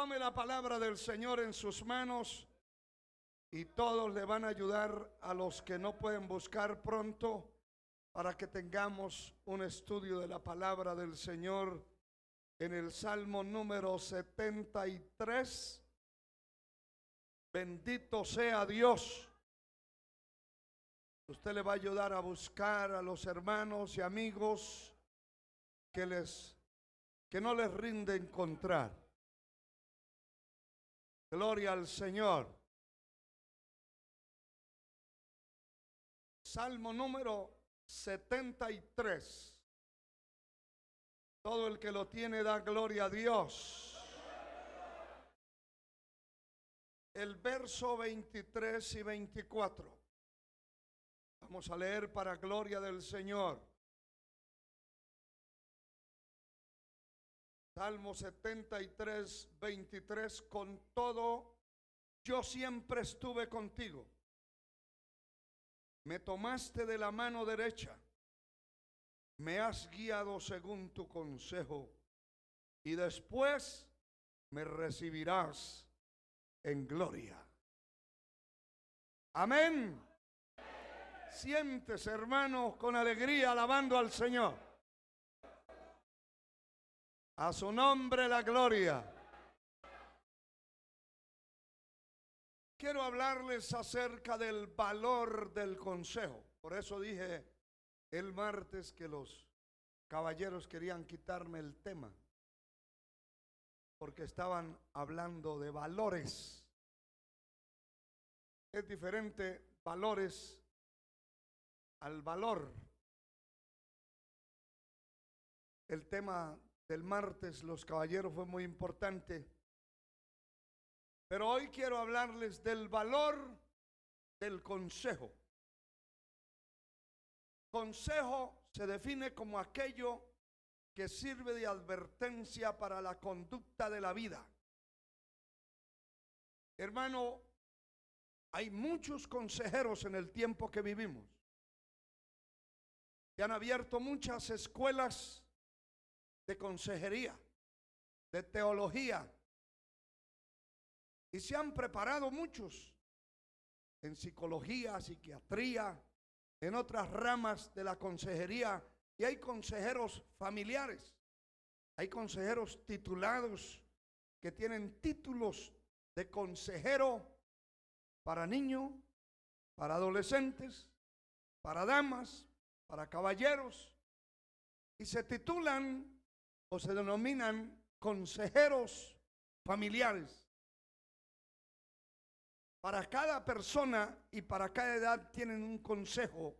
Tome la palabra del Señor en sus manos y todos le van a ayudar a los que no pueden buscar pronto para que tengamos un estudio de la palabra del Señor en el Salmo número 73. Bendito sea Dios. Usted le va a ayudar a buscar a los hermanos y amigos que no les rinde encontrar. Gloria al Señor. Salmo número 73. Todo el que lo tiene da gloria a Dios. El verso 23 y 24. Vamos a leer para gloria del Señor. Salmo 73, 23. Con todo, yo siempre estuve contigo. Me tomaste de la mano derecha. Me has guiado según tu consejo. Y después me recibirás en gloria. Amén. Siéntese, hermano, con alegría alabando al Señor. A su nombre la gloria. Quiero hablarles acerca del valor del consejo. Por eso dije el martes que los caballeros querían quitarme el tema, porque estaban hablando de valores. Es diferente valores al valor. El tema del martes, los caballeros, fue muy importante. Pero hoy quiero hablarles del valor del consejo. Consejo se define como aquello que sirve de advertencia para la conducta de la vida. Hermano, hay muchos consejeros en el tiempo que vivimos. Se han abierto muchas escuelas de consejería, de teología, y se han preparado muchos en psicología, psiquiatría, en otras ramas de la consejería, y hay consejeros familiares, hay consejeros titulados que tienen títulos de consejero para niños, para adolescentes, para damas, para caballeros, y se titulan o se denominan consejeros familiares. Para cada persona y para cada edad tienen un consejo.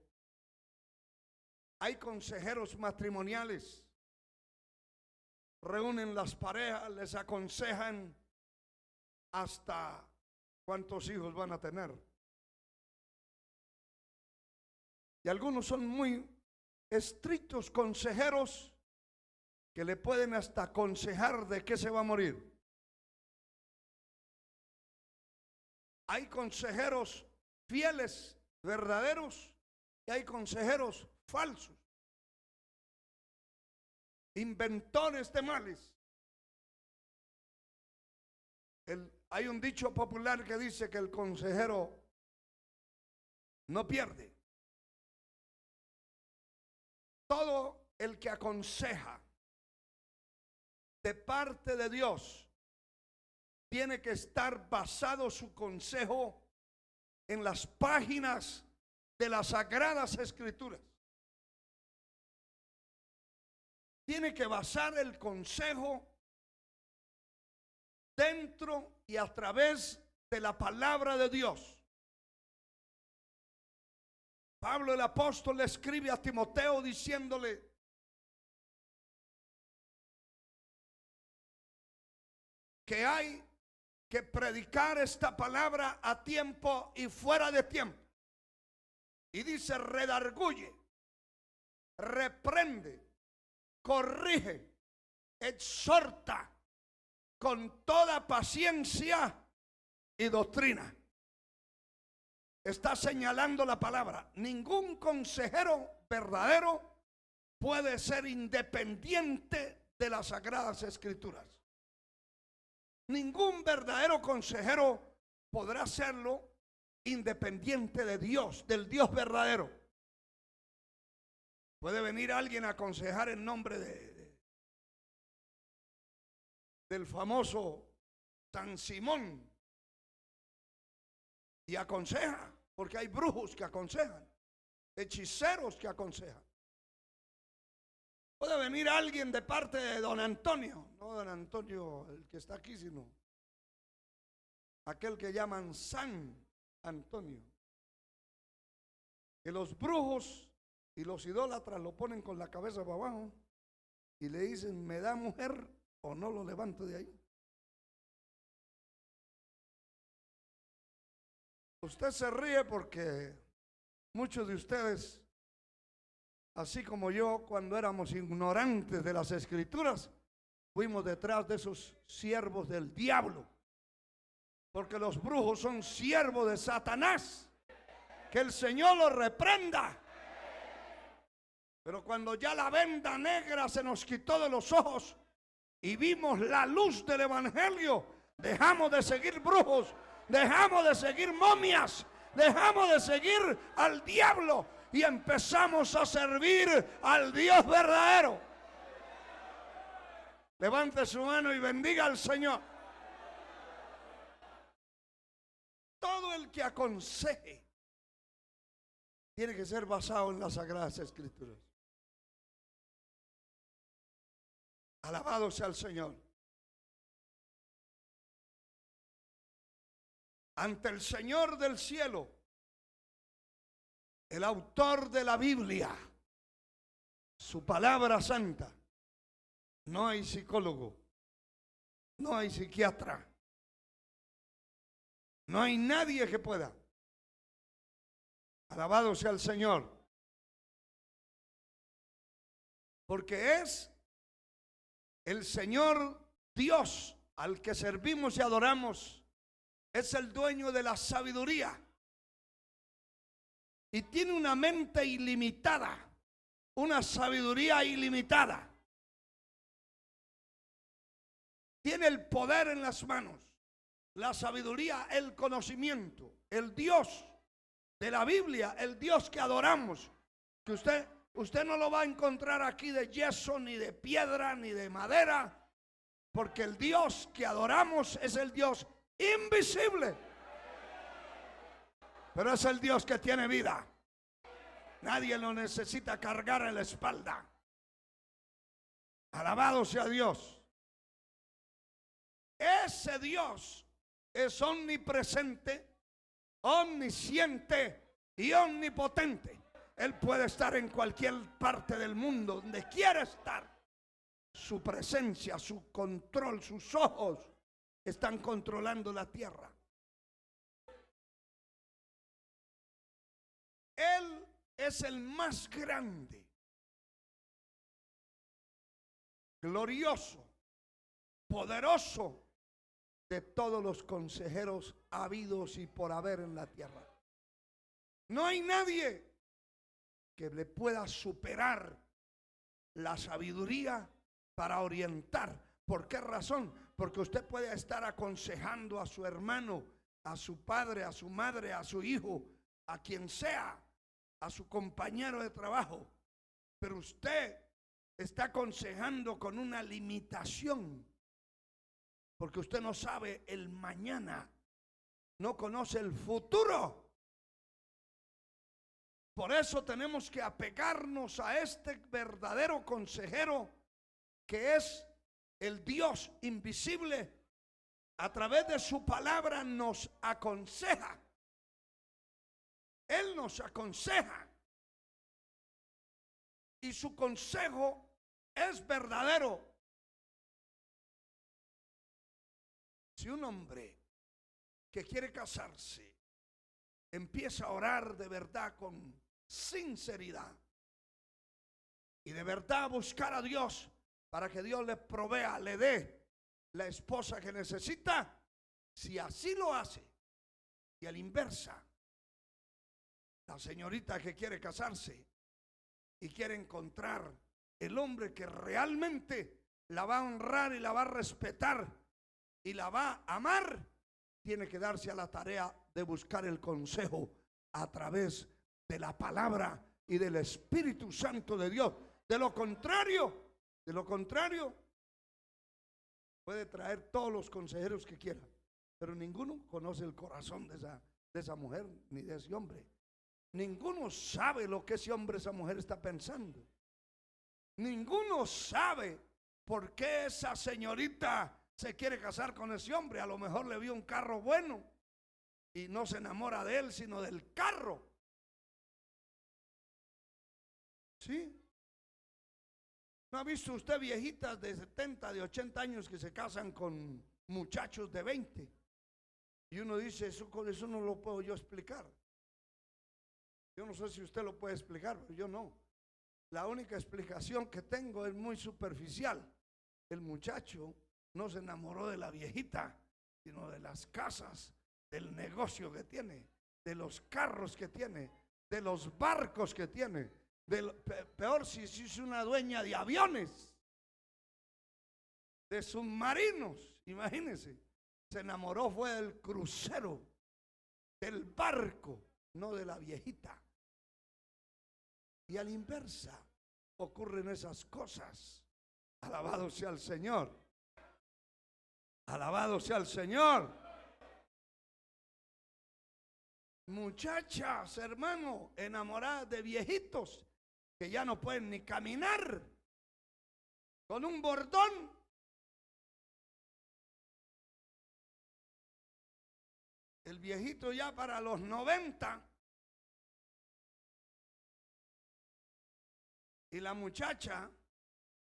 Hay consejeros matrimoniales. Reúnen las parejas, les aconsejan hasta cuántos hijos van a tener. Y algunos son muy estrictos consejeros que le pueden hasta aconsejar de qué se va a morir. Hay consejeros fieles, verdaderos, y hay consejeros falsos, inventores de males. Hay un dicho popular que dice que el consejero no pierde. Todo el que aconseja de parte de Dios tiene que estar basado su consejo en las páginas de las Sagradas Escrituras. Tiene que basar el consejo dentro y a través de la palabra de Dios. Pablo el apóstol le escribe a Timoteo diciéndole que hay que predicar esta palabra a tiempo y fuera de tiempo. Y dice: redarguye, reprende, corrige, exhorta con toda paciencia y doctrina. Está señalando la palabra. Ningún consejero verdadero puede ser independiente de las Sagradas Escrituras. Ningún verdadero consejero podrá hacerlo independiente de Dios, del Dios verdadero. Puede venir alguien a aconsejar en nombre del famoso San Simón y aconseja, porque hay brujos que aconsejan, hechiceros que aconsejan. Puede venir alguien de parte de don Antonio, no don Antonio el que está aquí, sino aquel que llaman San Antonio, que los brujos y los idólatras lo ponen con la cabeza para abajo y le dicen: me da mujer o no lo levanto de ahí. Usted se ríe porque muchos de ustedes, así como yo, cuando éramos ignorantes de las escrituras, fuimos detrás de esos siervos del diablo, porque los brujos son siervos de Satanás. Que el Señor los reprenda. Pero cuando ya la venda negra se nos quitó de los ojos y vimos la luz del evangelio, dejamos de seguir brujos, dejamos de seguir momias, dejamos de seguir al diablo y empezamos a servir al Dios verdadero. Levante su mano y bendiga al Señor. Todo el que aconseje tiene que ser basado en las Sagradas Escrituras. Alabado sea el Señor. Ante el Señor del cielo, el autor de la Biblia, su palabra santa, no hay psicólogo, no hay psiquiatra, no hay nadie que pueda. Alabado sea el Señor. Porque es el Señor Dios al que servimos y adoramos. Es el dueño de la sabiduría. Y tiene una mente ilimitada, una sabiduría ilimitada. Tiene el poder en las manos, la sabiduría, el conocimiento. El Dios de la Biblia, el Dios que adoramos, que usted no lo va a encontrar aquí de yeso, ni de piedra, ni de madera, porque el Dios que adoramos es el Dios invisible, pero es el Dios que tiene vida. Nadie lo necesita cargar en la espalda. Alabado sea Dios. Ese Dios es omnipresente, omnisciente y omnipotente. Él puede estar en cualquier parte del mundo, donde quiera estar. Su presencia, su control, sus ojos están controlando la tierra. Él es el más grande, glorioso, poderoso de todos los consejeros habidos y por haber en la tierra. No hay nadie que le pueda superar la sabiduría para orientar. ¿Por qué razón? Porque usted puede estar aconsejando a su hermano, a su padre, a su madre, a su hijo, a quien sea, a su compañero de trabajo, pero usted está aconsejando con una limitación, porque usted no sabe el mañana, no conoce el futuro. Por eso tenemos que apegarnos a este verdadero consejero, que es el Dios invisible. A través de su palabra nos aconseja. Él nos aconseja. Y su consejo es verdadero. Si un hombre que quiere casarse empieza a orar de verdad con sinceridad y de verdad a buscar a Dios para que Dios le provea, le dé la esposa que necesita, si así lo hace, y a la inversa, la señorita que quiere casarse y quiere encontrar el hombre que realmente la va a honrar y la va a respetar y la va a amar, tiene que darse a la tarea de buscar el consejo a través de la palabra y del Espíritu Santo de Dios. De lo contrario, puede traer todos los consejeros que quiera, pero ninguno conoce el corazón de esa mujer ni de ese hombre. Ninguno sabe lo que ese hombre, esa mujer está pensando. Ninguno sabe por qué esa señorita se quiere casar con ese hombre. A lo mejor le vio un carro bueno y no se enamora de él, sino del carro. ¿Sí? ¿No ha visto usted viejitas de 70, de 80 años que se casan con muchachos de 20? Y uno dice, con eso no lo puedo yo explicar. Yo no sé si usted lo puede explicar, pero yo no. La única explicación que tengo es muy superficial. El muchacho no se enamoró de la viejita, sino de las casas, del negocio que tiene, de los carros que tiene, de los barcos que tiene. Peor si es una dueña de aviones, de submarinos. Imagínense, se enamoró fue del crucero, del barco, no de la viejita. Y a la inversa ocurren esas cosas. Alabado sea el Señor. Alabado sea el Señor. Muchachas, hermano, enamoradas de viejitos que ya no pueden ni caminar, con un bordón. El viejito ya para los 90 y la muchacha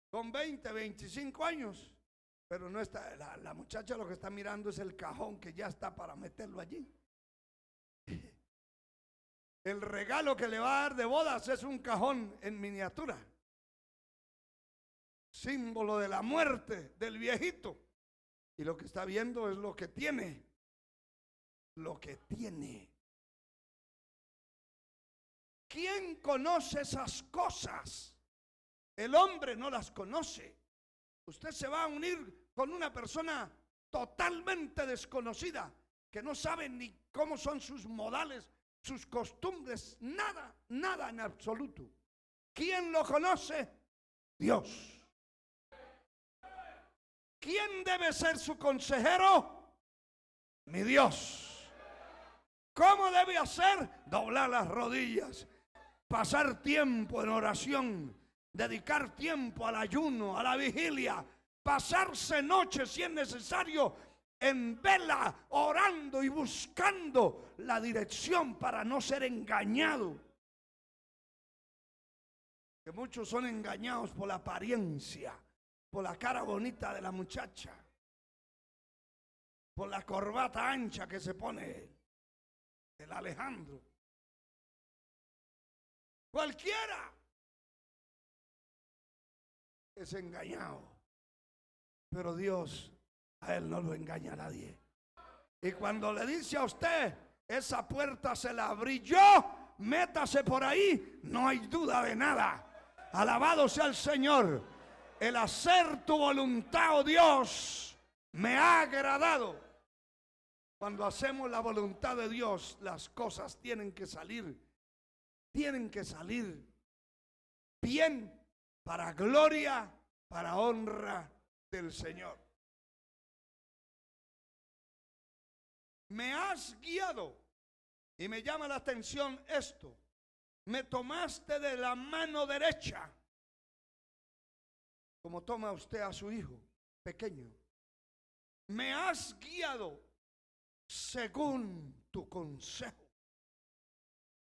con 20, 25 años, pero no está, la muchacha lo que está mirando es el cajón que ya está para meterlo allí. El regalo que le va a dar de bodas es un cajón en miniatura, símbolo de la muerte del viejito, y lo que está viendo es lo que tiene, ¿Quién conoce esas cosas? El hombre no las conoce. Usted se va a unir con una persona totalmente desconocida, que no sabe ni cómo son sus modales, sus costumbres, nada en absoluto. ¿Quién lo conoce? Dios. ¿Quién debe ser su consejero? Mi Dios. ¿Cómo debe hacer? Doblar las rodillas, pasar tiempo en oración, dedicar tiempo al ayuno, a la vigilia, pasarse noches si es necesario en vela, orando y buscando la dirección para no ser engañado. Que muchos son engañados por la apariencia, por la cara bonita de la muchacha, por la corbata ancha que se pone el Alejandro. Cualquiera es engañado, pero Dios, a él no lo engaña a nadie. Y cuando le dice a usted, esa puerta se la abrí yo, métase por ahí, no hay duda de nada. Alabado sea el Señor. El hacer tu voluntad, oh Dios, me ha agradado. Cuando hacemos la voluntad de Dios, las cosas tienen que salir bien, para gloria, para honra del Señor. Me has guiado, y me llama la atención esto. Me tomaste de la mano derecha, como toma usted a su hijo pequeño. Me has guiado según tu consejo.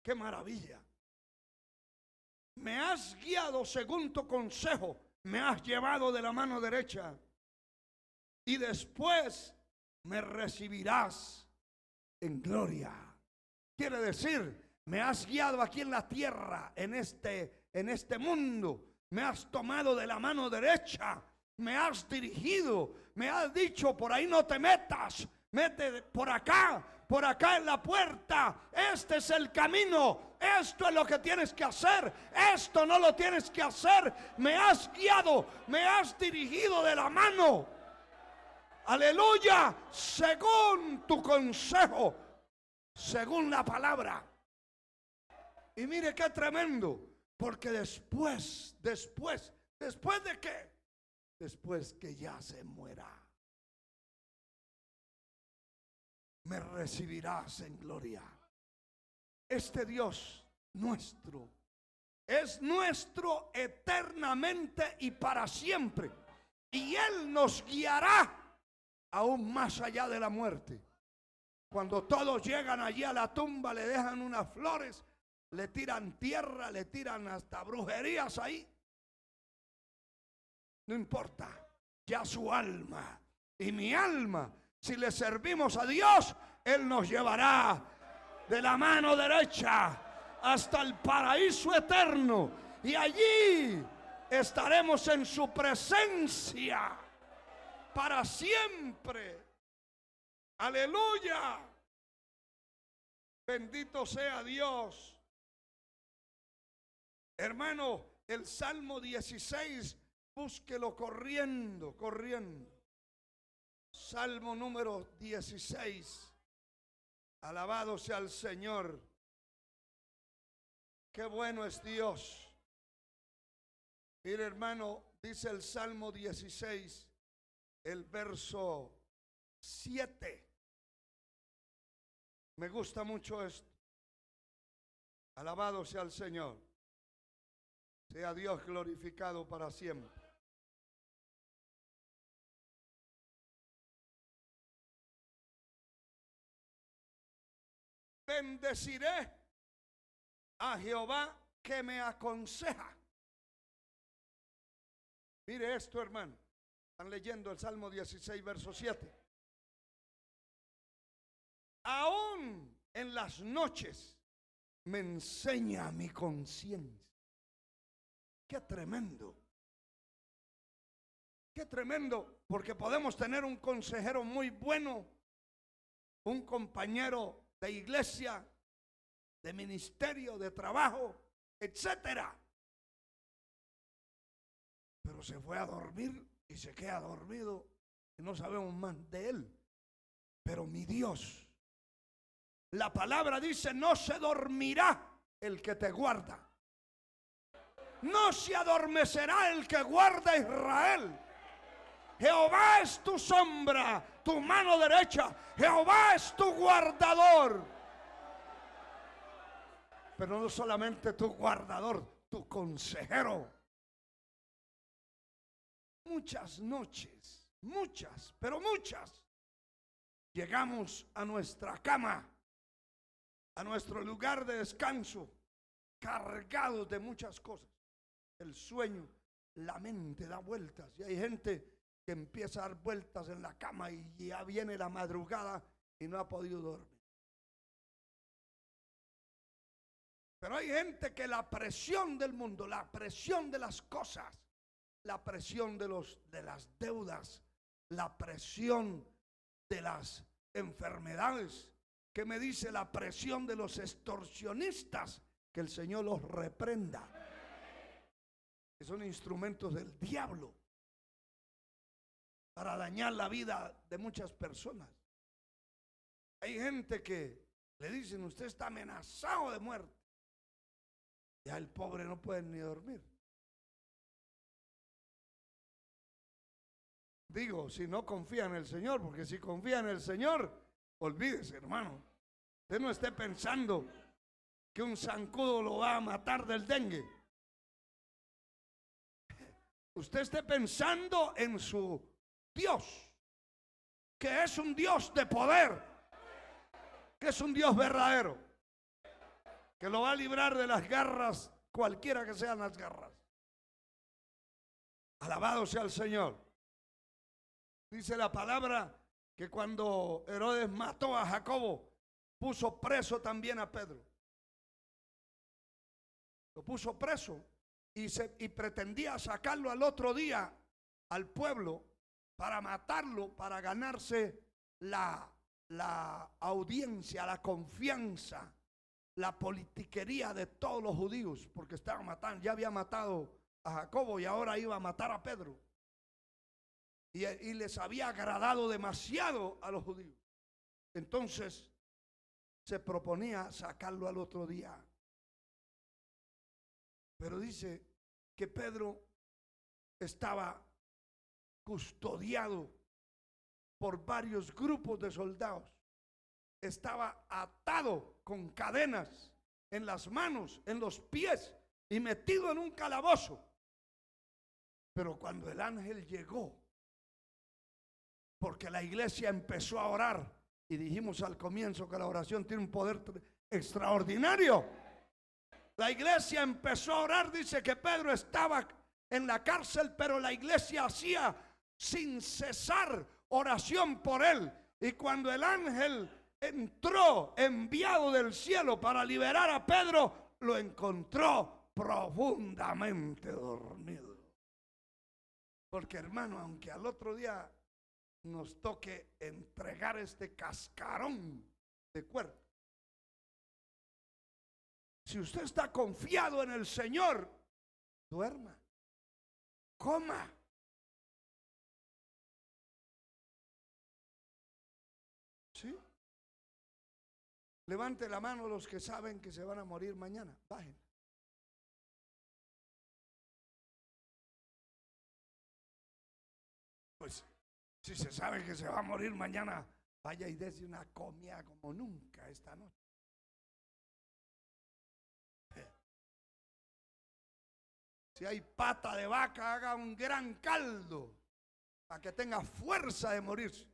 ¡Qué maravilla! Me has guiado según tu consejo. Me has llevado de la mano derecha. Y después me recibirás en gloria. Quiere decir, me has guiado aquí en la tierra, en este mundo. Me has tomado de la mano derecha. Me has dirigido. Me has dicho, por ahí no te metas. Mete por acá en la puerta. Este es el camino. Esto es lo que tienes que hacer. Esto no lo tienes que hacer. Me has guiado, me has dirigido de la mano. Aleluya, según tu consejo, según la palabra. Y mire qué tremendo, porque después de qué, después que ya se muera, me recibirás en gloria. Este Dios nuestro es nuestro eternamente y para siempre, y Él nos guiará aún más allá de la muerte. Cuando todos llegan allí a la tumba, le dejan unas flores, le tiran tierra, le tiran hasta brujerías ahí. No importa, ya su alma y mi alma, si le servimos a Dios, Él nos llevará de la mano derecha hasta el paraíso eterno, y allí estaremos en su presencia para siempre. Aleluya. Bendito sea Dios. Hermano, el Salmo 16, búsquelo corriendo. Salmo número 16. Alabado sea el Señor. Qué bueno es Dios. Mire, hermano, dice el Salmo 16, el verso 7. Me gusta mucho esto. Alabado sea el Señor. Sea Dios glorificado para siempre. Bendeciré a Jehová que me aconseja. Mire esto, hermano. Están leyendo el Salmo 16, verso 7. Aún en las noches me enseña mi conciencia. Qué tremendo. Qué tremendo, porque podemos tener un consejero muy bueno, un compañero de iglesia, de ministerio, de trabajo, etcétera. Pero se fue a dormir y se queda dormido y no sabemos más de él. Pero mi Dios, la palabra dice, no se dormirá el que te guarda. No se adormecerá el que guarda a Israel. Jehová es tu sombra, tu mano derecha. Jehová es tu guardador. Pero no solamente tu guardador, tu consejero. Muchas noches, muchas, pero muchas, llegamos a nuestra cama, a nuestro lugar de descanso, cargados de muchas cosas. El sueño, la mente da vueltas, y hay gente que empieza a dar vueltas en la cama y ya viene la madrugada y no ha podido dormir. Pero hay gente que la presión del mundo, la presión de las cosas, la presión de las deudas, la presión de las enfermedades, que me dice la presión de los extorsionistas, que el Señor los reprenda, que son instrumentos del diablo para dañar la vida de muchas personas. Hay gente que le dicen, usted está amenazado de muerte. Ya el pobre no puede ni dormir. Digo, si no confía en el Señor, porque si confía en el Señor, olvídese, hermano. Usted no esté pensando que un zancudo lo va a matar del dengue. Usted esté pensando en su Dios, que es un Dios de poder, que es un Dios verdadero, que lo va a librar de las garras, cualquiera que sean las garras. Alabado sea el Señor. Dice la palabra que cuando Herodes mató a Jacobo, puso preso también a Pedro. Lo puso preso y pretendía sacarlo al otro día al pueblo para matarlo, para ganarse la audiencia, la confianza, la politiquería de todos los judíos, porque estaban matando, ya había matado a Jacobo y ahora iba a matar a Pedro. y les había agradado demasiado a los judíos. Entonces se proponía sacarlo al otro día. Pero dice que Pedro estaba custodiado por varios grupos de soldados. Estaba atado con cadenas en las manos, en los pies y metido en un calabozo. Pero cuando el ángel llegó, porque la iglesia empezó a orar, y dijimos al comienzo que la oración tiene un poder extraordinario. La iglesia empezó a orar. Dice que Pedro estaba en la cárcel, pero la iglesia hacía sin cesar oración por él. Y cuando el ángel entró enviado del cielo para liberar a Pedro, lo encontró profundamente dormido. Porque, hermano, aunque al otro día nos toque entregar este cascarón de cuerpo, si usted está confiado en el Señor, duerma, coma. ¿Sí? Levante la mano los que saben que se van a morir mañana. Bajen. Pues si se sabe que se va a morir mañana, vaya y dése una comida como nunca esta noche. Si hay pata de vaca, haga un gran caldo para que tenga fuerza de morirse.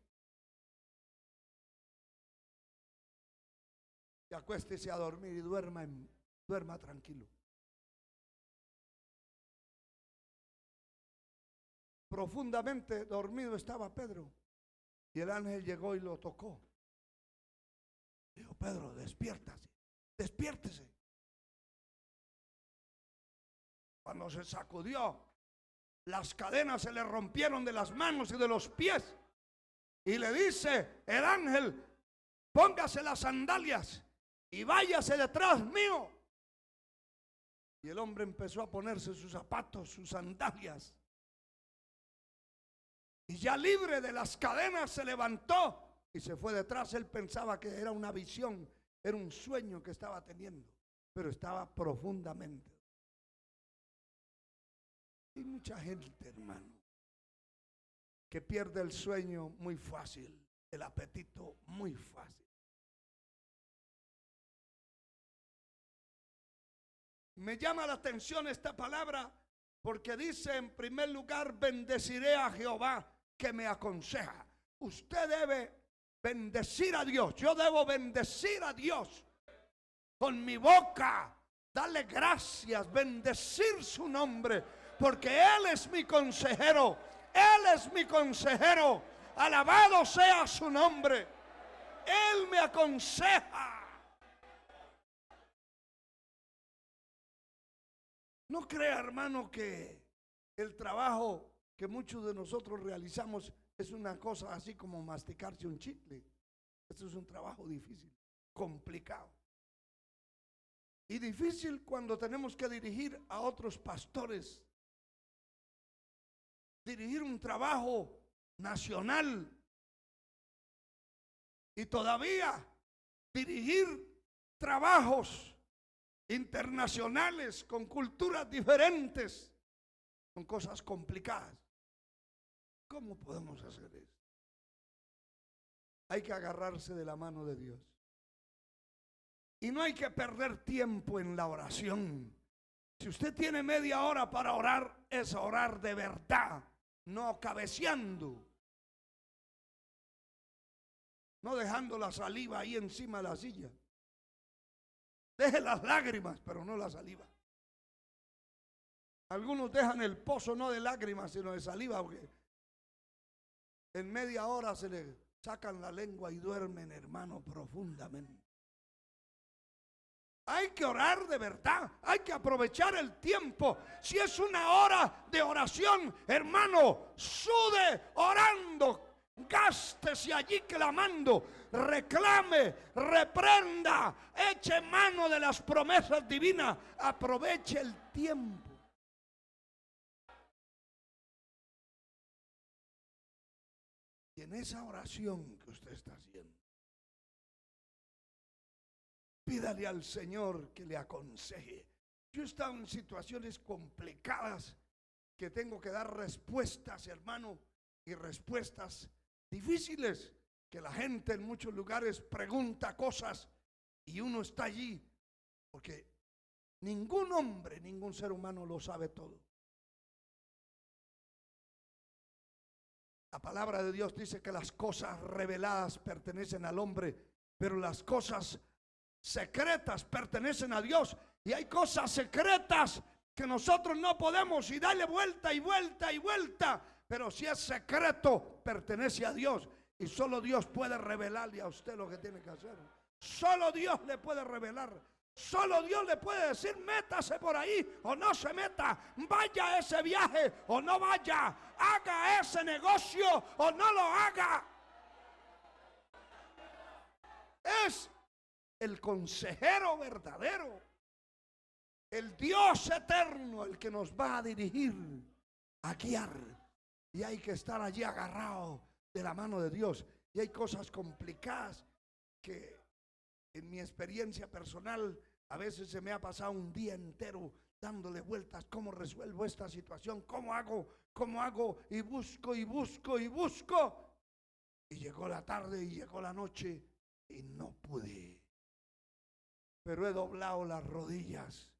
Y acuéstese a dormir y duerma tranquilo. Profundamente dormido estaba Pedro. Y el ángel llegó y lo tocó. Dijo: Pedro, despiértase, despiértese. Cuando se sacudió, las cadenas se le rompieron de las manos y de los pies. Y le dice el ángel: póngase las sandalias y váyase detrás mío. Y el hombre empezó a ponerse sus zapatos, sus sandalias. Y ya libre de las cadenas se levantó y se fue detrás. Él pensaba que era una visión, era un sueño que estaba teniendo, pero estaba profundamente. Hay mucha gente, hermano, que pierde el sueño muy fácil, el apetito muy fácil. Me llama la atención esta palabra porque dice, en primer lugar, bendeciré a Jehová que me aconseja. Usted debe bendecir a Dios. Yo debo bendecir a Dios con mi boca, darle gracias, bendecir su nombre, porque Él es mi consejero. Él es mi consejero. Alabado sea su nombre. Él me aconseja. No crea, hermano, que el trabajo que muchos de nosotros realizamos es una cosa así como masticarse un chicle. Esto es un trabajo difícil, complicado. Y difícil cuando tenemos que dirigir a otros pastores, dirigir un trabajo nacional y todavía dirigir trabajos internacionales con culturas diferentes. Son cosas complicadas. ¿Cómo podemos hacer eso? Hay que agarrarse de la mano de Dios. Y no hay que perder tiempo en la oración. Si usted tiene media hora para orar, es orar de verdad, no cabeceando, no dejando la saliva ahí encima de la silla. Deje las lágrimas, pero no la saliva. Algunos dejan el pozo no de lágrimas, sino de saliva, porque en media hora se le sacan la lengua y duermen, hermano, profundamente. Hay que orar de verdad, hay que aprovechar el tiempo. Si es una hora de oración, hermano, sude orando. Gástese allí clamando, reclame, reprenda, eche mano de las promesas divinas, aproveche el tiempo. en esa oración que usted está haciendo, pídale al Señor que le aconseje. Yo he estado en situaciones complicadas que tengo que dar respuestas, hermano, y respuestas difíciles, que la gente en muchos lugares pregunta cosas y uno está allí, porque ningún hombre, ningún ser humano lo sabe todo. La palabra de Dios dice que las cosas reveladas pertenecen al hombre, pero las cosas secretas pertenecen a Dios. Y hay cosas secretas que nosotros no podemos y darle vuelta y vuelta y vuelta, pero si es secreto pertenece a Dios, y solo Dios puede revelarle a usted lo que tiene que hacer. Solo Dios le puede revelar. Solo Dios le puede decir: métase por ahí o no se meta, vaya a ese viaje o no vaya, haga ese negocio o no lo haga. Es el consejero verdadero, el Dios eterno, el que nos va a dirigir, a guiar. Y hay que estar allí agarrado de la mano de Dios. Y hay cosas complicadas que en mi experiencia personal a veces se me ha pasado un día entero dándole vueltas. ¿Cómo resuelvo esta situación? ¿Cómo hago? Y busco y busco y busco. Y llegó la tarde y llegó la noche y no pude. Pero he doblado las rodillas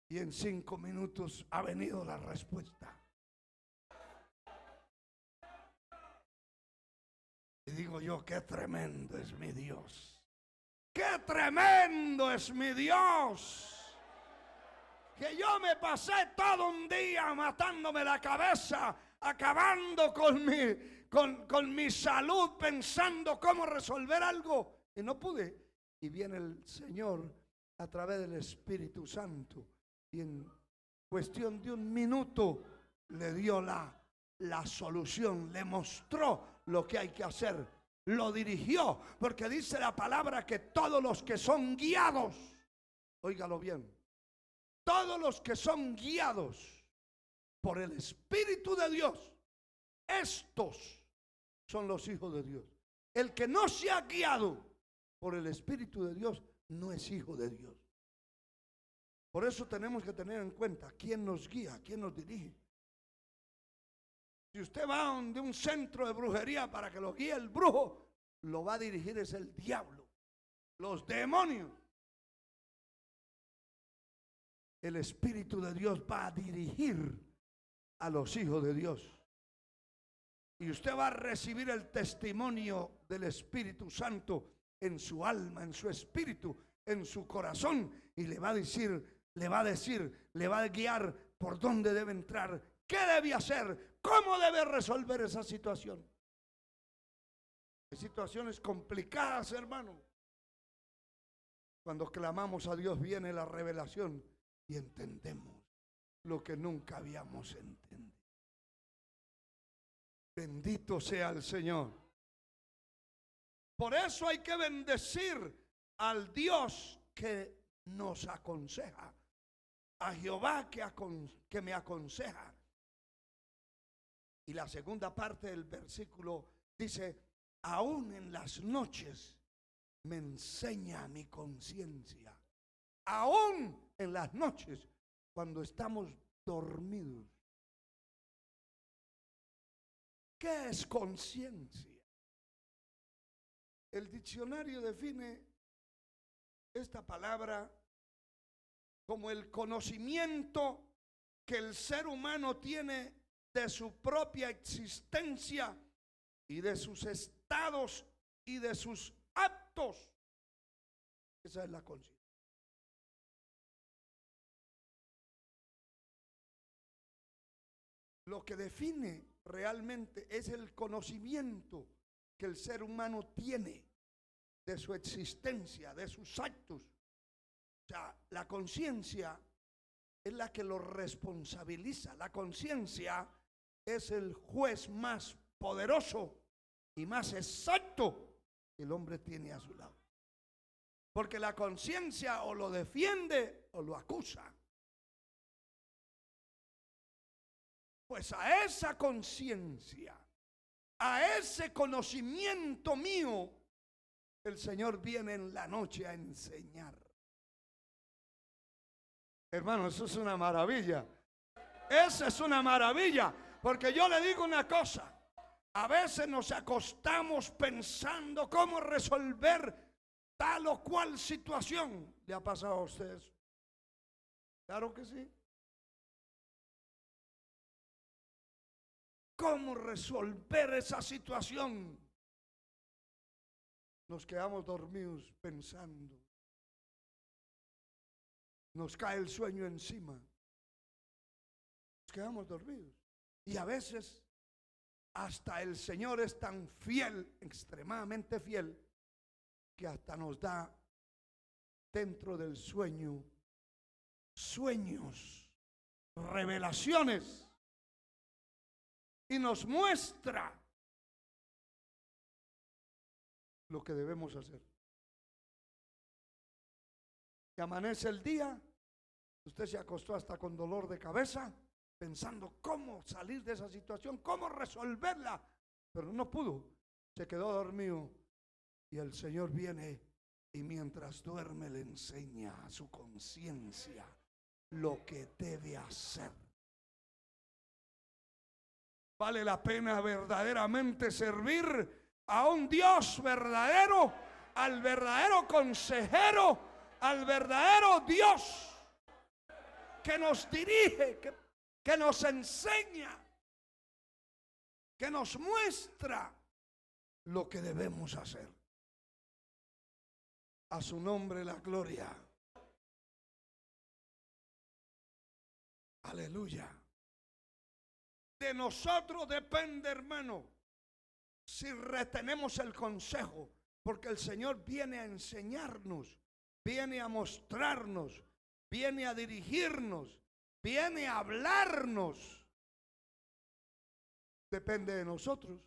y en 5 minutos ha venido la respuesta. Y digo yo: qué tremendo es mi Dios. ¡Qué tremendo es mi Dios! Que yo me pasé todo un día matándome la cabeza, acabando con mi salud, pensando cómo resolver algo, y no pude. Y viene el Señor a través del Espíritu Santo y en cuestión de 1 minuto le dio la solución, le mostró lo que hay que hacer, lo dirigió, porque dice la palabra que todos los que son guiados, óigalo bien, todos los que son guiados por el Espíritu de Dios, estos son los hijos de Dios. El que no se ha guiado por el Espíritu de Dios no es hijo de Dios. Por eso tenemos que tener en cuenta quién nos guía, quién nos dirige. Si usted va a un centro de brujería para que lo guíe el brujo, lo va a dirigir es el diablo, los demonios. El Espíritu de Dios va a dirigir a los hijos de Dios. Y usted va a recibir el testimonio del Espíritu Santo en su alma, en su espíritu, en su corazón, y le va a decir, le va a guiar por dónde debe entrar, qué debe hacer, cómo debe resolver esa situación. Hay situaciones complicadas, hermano. Cuando clamamos a Dios viene la revelación y entendemos lo que nunca habíamos entendido. Bendito sea el Señor. Por eso hay que bendecir al Dios que nos aconseja, a Jehová que me aconseja. Y la segunda parte del versículo dice: aún en las noches me enseña mi conciencia. Aún en las noches, cuando estamos dormidos. ¿Qué es conciencia? El diccionario define esta palabra como el conocimiento que el ser humano tiene de su propia existencia y de sus estados y de sus actos. Esa es la conciencia. Lo que define realmente es el conocimiento que el ser humano tiene de su existencia, de sus actos. O sea, la conciencia es la que lo responsabiliza. La conciencia es el juez más poderoso y más exacto que el hombre tiene a su lado. Porque la conciencia o lo defiende o lo acusa. Pues a esa conciencia a ese conocimiento mío, el Señor viene en la noche a enseñar. Hermano, eso es una maravilla. Esa es una maravilla. Porque yo le digo una cosa. A veces nos acostamos pensando cómo resolver tal o cual situación. ¿Le ha pasado a usted eso? Claro que sí. ¿Cómo resolver esa situación? Nos quedamos dormidos pensando. Nos cae el sueño encima. Nos quedamos dormidos. Y a veces hasta el Señor es tan fiel, extremadamente fiel, que hasta nos da dentro del sueño sueños, revelaciones, y nos muestra lo que debemos hacer. Y amanece el día, usted se acostó hasta con dolor de cabeza, pensando cómo salir de esa situación, cómo resolverla, pero no pudo, se quedó dormido. Y el Señor viene y mientras duerme le enseña a su conciencia lo que debe hacer. Vale la pena verdaderamente servir a un Dios verdadero, al verdadero consejero, al verdadero Dios que nos dirige, que nos enseña, que nos muestra lo que debemos hacer. A su nombre la gloria. Aleluya. De nosotros depende, hermano, si retenemos el consejo, porque el Señor viene a enseñarnos, viene a mostrarnos, viene a dirigirnos, viene a hablarnos. Depende de nosotros.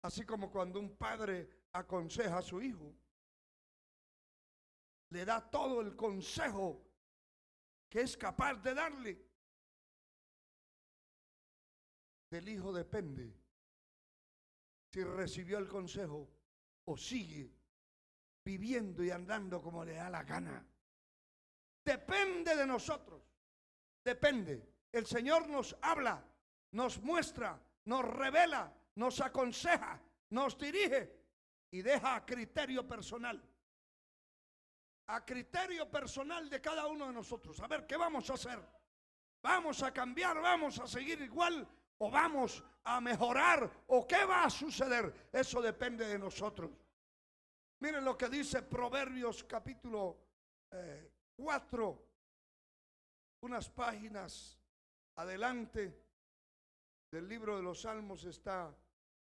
Así como cuando un padre aconseja a su hijo, le da todo el consejo que es capaz de darle. Del hijo depende si recibió el consejo o sigue viviendo y andando como le da la gana. Depende de nosotros. Depende. El Señor nos habla, nos muestra, nos revela, nos aconseja, nos dirige y deja a criterio personal. A criterio personal de cada uno de nosotros. A ver, ¿qué vamos a hacer? ¿Vamos a cambiar? ¿Vamos a seguir igual? ¿O vamos a mejorar? ¿O qué va a suceder? Eso depende de nosotros. Miren lo que dice Proverbios capítulo 4. Unas páginas adelante del libro de los Salmos está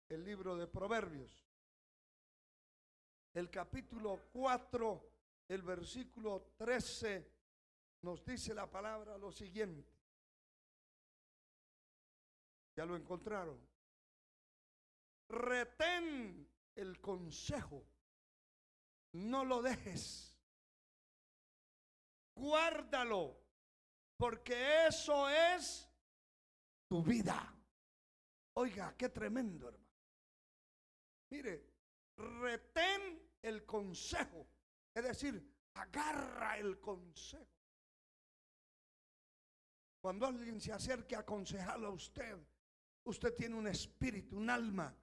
el libro de Proverbios. El capítulo 4, el versículo 13, nos dice la palabra lo siguiente. ¿Ya lo encontraron? Retén el consejo, no lo dejes. Guárdalo, porque eso es tu vida. Oiga, qué tremendo, hermano. Mire, retén el consejo, es decir, agarra el consejo. Cuando alguien se acerque a aconsejarlo a usted, usted tiene un espíritu, un alma,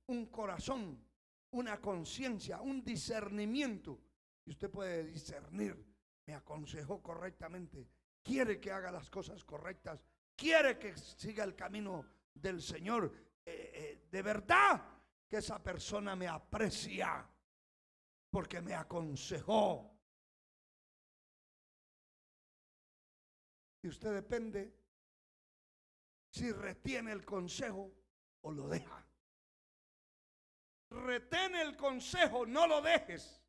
un corazón, una conciencia, un discernimiento. Y usted puede discernir, me aconsejó correctamente, quiere que haga las cosas correctas, quiere que siga el camino del Señor. De verdad que esa persona me aprecia porque me aconsejó. Y usted depende si retiene el consejo o lo deja. Retén el consejo, no lo dejes.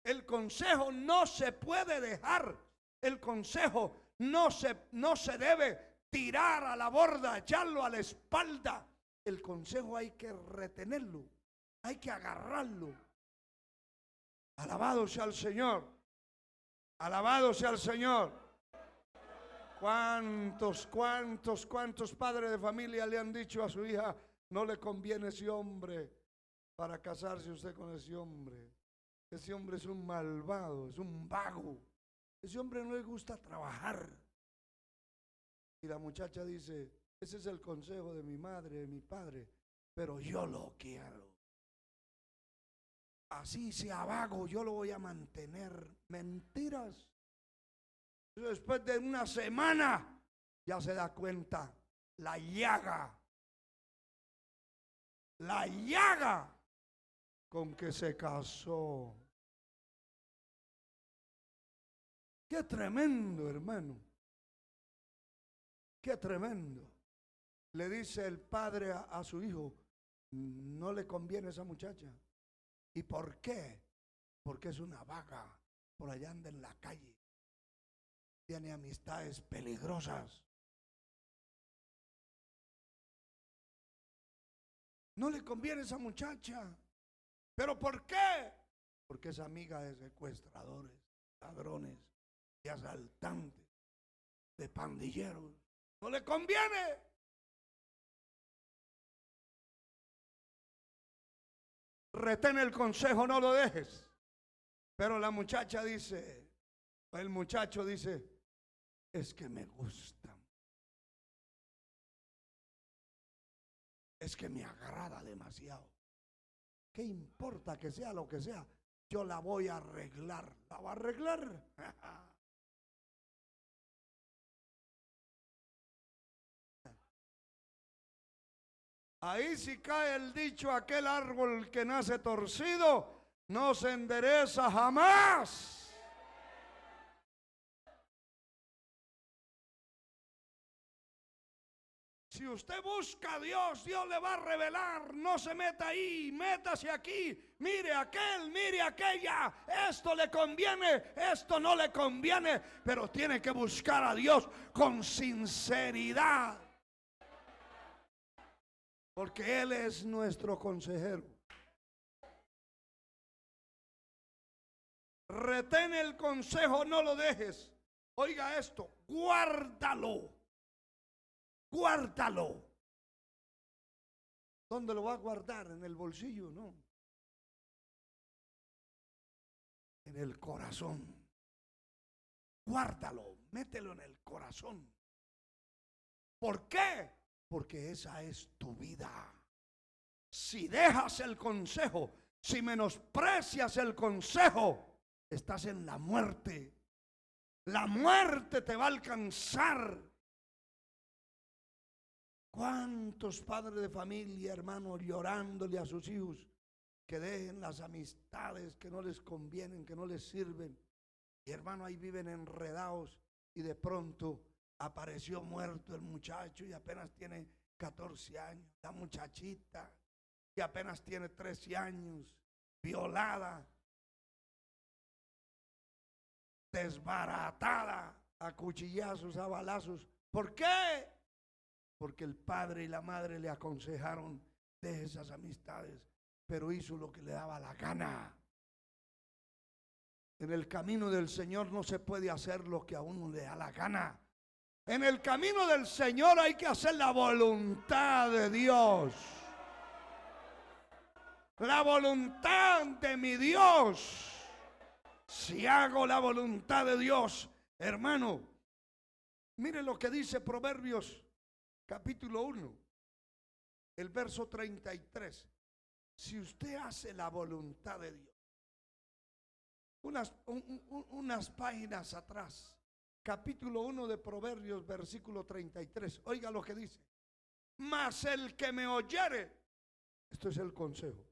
El consejo no se puede dejar. El consejo no se debe tirar a la borda, echarlo a la espalda. El consejo hay que retenerlo, hay que agarrarlo. Alabado sea el Señor. Alabado sea el Señor. ¿Cuántos padres de familia le han dicho a su hija, no le conviene ese hombre para casarse usted con ese hombre? Ese hombre es un malvado, es un vago. Ese hombre no le gusta trabajar. Y la muchacha dice, ese es el consejo de mi madre, de mi padre, pero yo lo quiero. Así sea vago, yo lo voy a mantener. Mentiras. Después de una semana ya se da cuenta la llaga con que se casó. Qué tremendo, hermano. Qué tremendo. Le dice el padre a su hijo, no le conviene esa muchacha. ¿Y por qué? Porque es una vaga, por allá anda en la calle, tiene amistades peligrosas. No le conviene esa muchacha. ¿Pero por qué? Porque es amiga de secuestradores, ladrones, de asaltantes, de pandilleros. No le conviene. Retén el consejo, no lo dejes. Pero la muchacha dice, el muchacho dice, es que me gustan. Es que me agrada demasiado. ¿Qué importa que sea lo que sea? Yo la voy a arreglar. ¿La va a arreglar? Ahí sí cae el dicho, aquel árbol que nace torcido no se endereza jamás. Si usted busca a Dios, Dios le va a revelar. No se meta ahí, métase aquí. Mire aquel, mire aquella. Esto le conviene, esto no le conviene. Pero tiene que buscar a Dios con sinceridad. Porque Él es nuestro consejero. Retén el consejo, no lo dejes. Oiga esto, guárdalo. Guárdalo. ¿Dónde lo va a guardar? ¿En el bolsillo? No. En el corazón. Guárdalo, mételo en el corazón. ¿Por qué? Porque esa es tu vida. Si dejas el consejo, si menosprecias el consejo, estás en la muerte. La muerte te va a alcanzar. ¿Cuántos padres de familia, hermanos, llorándole a sus hijos que dejen las amistades que no les convienen, que no les sirven? Y hermano, ahí viven enredados y de pronto apareció muerto el muchacho y apenas tiene 14 años. La muchachita que apenas tiene 13 años, violada, desbaratada a cuchillazos, a balazos. ¿Por qué? Porque el padre y la madre le aconsejaron de esas amistades, pero hizo lo que le daba la gana. En el camino del Señor no se puede hacer lo que a uno le da la gana. En el camino del Señor hay que hacer la voluntad de Dios. La voluntad de mi Dios. Si hago la voluntad de Dios, hermano, mire lo que dice Proverbios capítulo 1, el verso 33. Si usted hace la voluntad de Dios, unas páginas atrás, capítulo 1 de Proverbios, versículo 33. Oiga lo que dice. Mas el que me oyere, esto es el consejo.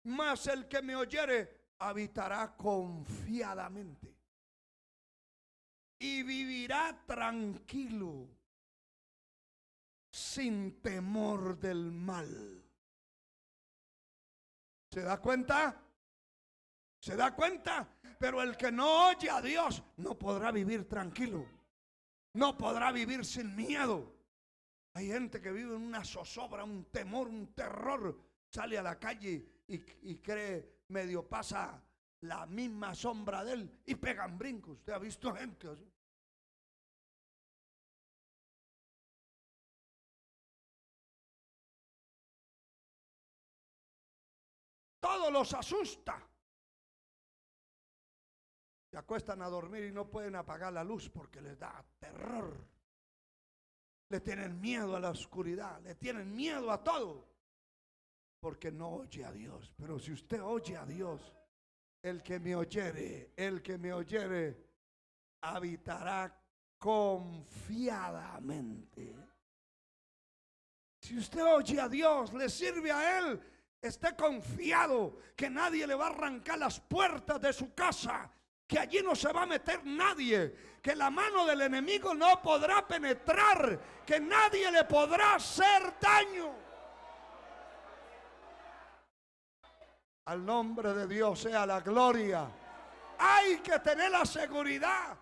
Mas el que me oyere habitará confiadamente y vivirá tranquilo, sin temor del mal. ¿Se da cuenta? ¿Se da cuenta? Pero el que no oye a Dios no podrá vivir tranquilo. No podrá vivir sin miedo. Hay gente que vive en una zozobra, un temor, un terror. Sale a la calle y cree, medio pasa la misma sombra de él y pegan brincos. ¿Usted ha visto gente así? todo los asusta. Se acuestan a dormir y no pueden apagar la luz porque les da terror. Le tienen miedo a la oscuridad, le tienen miedo a todo, porque no oye a Dios. Pero si usted oye a Dios, el que me oyere, habitará confiadamente. Si usted oye a Dios, le sirve a Él, esté confiado que nadie le va a arrancar las puertas de su casa, que allí no se va a meter nadie, que la mano del enemigo no podrá penetrar, que nadie le podrá hacer daño. Al nombre de Dios sea la gloria. Hay que tener la seguridad,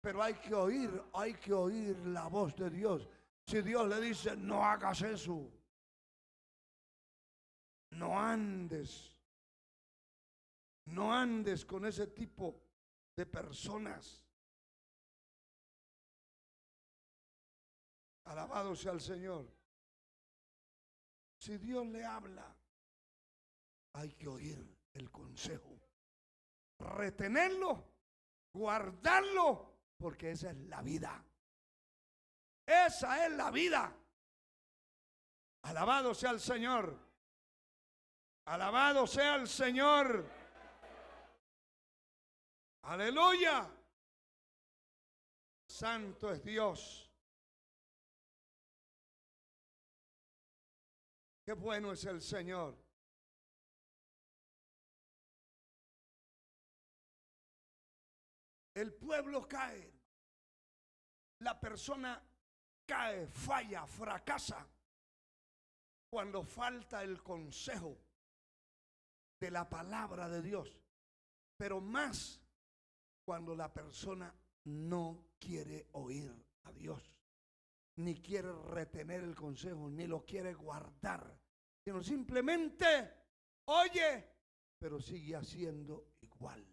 pero hay que oír la voz de Dios. Si Dios le dice, no hagas eso, no andes con ese tipo de personas. Alabado sea el Señor. Si Dios le habla, hay que oír el consejo, retenerlo, guardarlo, porque esa es la vida. Esa es la vida. Alabado sea el Señor. Alabado sea el Señor. Aleluya. Santo es Dios. Qué bueno es el Señor. El pueblo cae. La persona cae, falla, fracasa cuando falta el consejo de la palabra de Dios, pero más cuando la persona no quiere oír a Dios, ni quiere retener el consejo, ni lo quiere guardar, sino simplemente oye, pero sigue haciendo igual.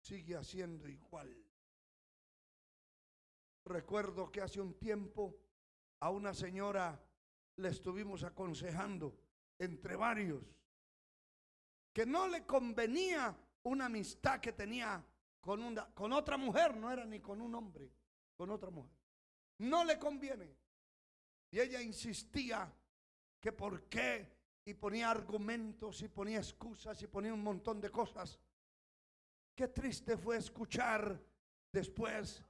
Sigue haciendo igual. Recuerdo que hace un tiempo a una señora le estuvimos aconsejando entre varios que no le convenía una amistad que tenía con otra mujer, no era ni con un hombre, con otra mujer. No le conviene. Y ella insistía que por qué, y ponía argumentos, y ponía excusas, y ponía un montón de cosas. Qué triste fue escuchar después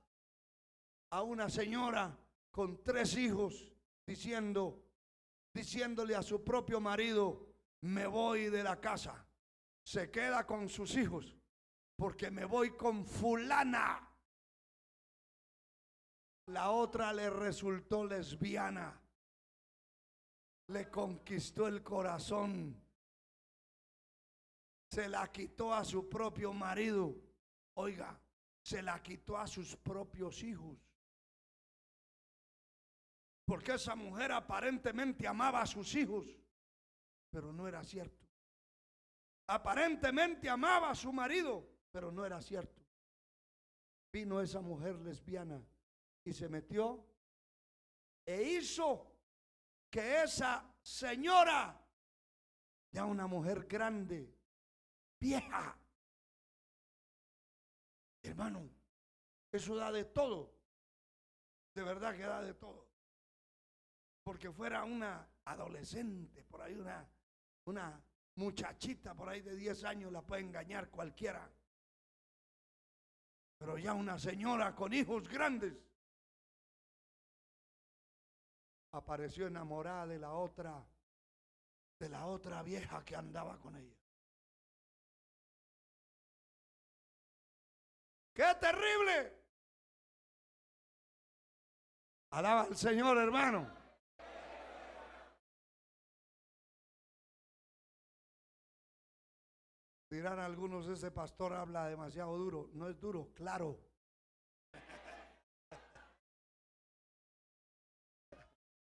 a una señora con 3 hijos diciéndole a su propio marido, me voy de la casa. Se queda con sus hijos porque me voy con fulana. La otra le resultó lesbiana. Le conquistó el corazón. Se la quitó a su propio marido. Oiga, se la quitó a sus propios hijos. Porque esa mujer aparentemente amaba a sus hijos, pero no era cierto. Aparentemente amaba a su marido, pero no era cierto. Vino esa mujer lesbiana y se metió e hizo que esa señora, ya una mujer grande, vieja, hermano, eso da de todo. De verdad que da de todo. Porque fuera una adolescente, por ahí una muchachita por ahí de 10 años la puede engañar cualquiera. Pero ya una señora con hijos grandes apareció enamorada de la otra vieja que andaba con ella. ¡Qué terrible! Alaba al Señor, hermano. Dirán algunos, ese pastor habla demasiado duro. No es duro, claro.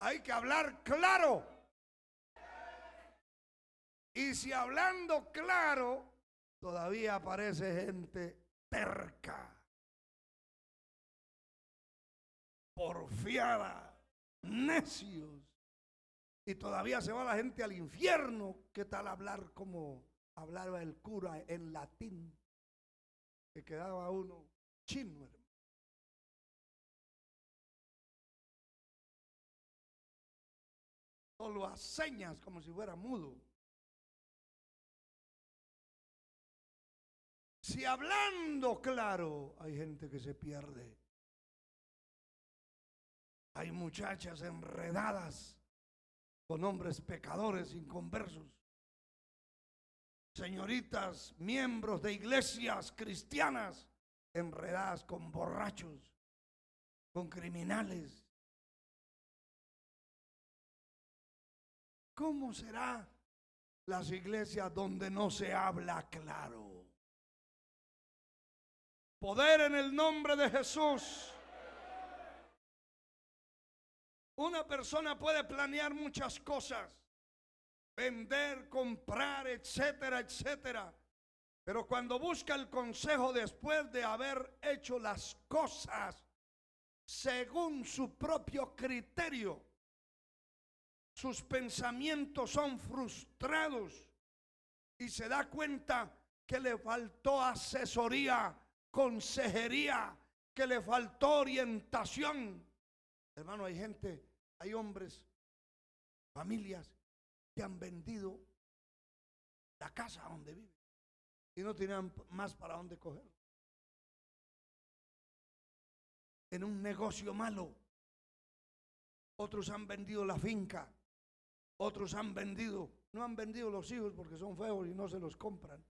Hay que hablar claro. Y si hablando claro, todavía aparece gente terca, porfiada, necios. Y todavía se va la gente al infierno. ¿Qué tal hablar como hablaba el cura en latín? Que quedaba uno chino, hermano. Solo a señas como si fuera mudo. Si hablando claro, hay gente que se pierde. Hay muchachas enredadas con hombres pecadores inconversos. Señoritas, miembros de iglesias cristianas, enredadas con borrachos, con criminales. ¿Cómo será las iglesias donde no se habla claro? Poder en el nombre de Jesús. Una persona puede planear muchas cosas, vender, comprar, etcétera, etcétera. Pero cuando busca el consejo después de haber hecho las cosas según su propio criterio, sus pensamientos son frustrados y se da cuenta que le faltó asesoría, consejería, que le faltó orientación. Hermano, hay gente, hay hombres, familias que han vendido la casa donde viven y no tenían más para dónde coger. En un negocio malo. Otros han vendido la finca. Otros han vendido, no han vendido los hijos porque son feos y no se los compran.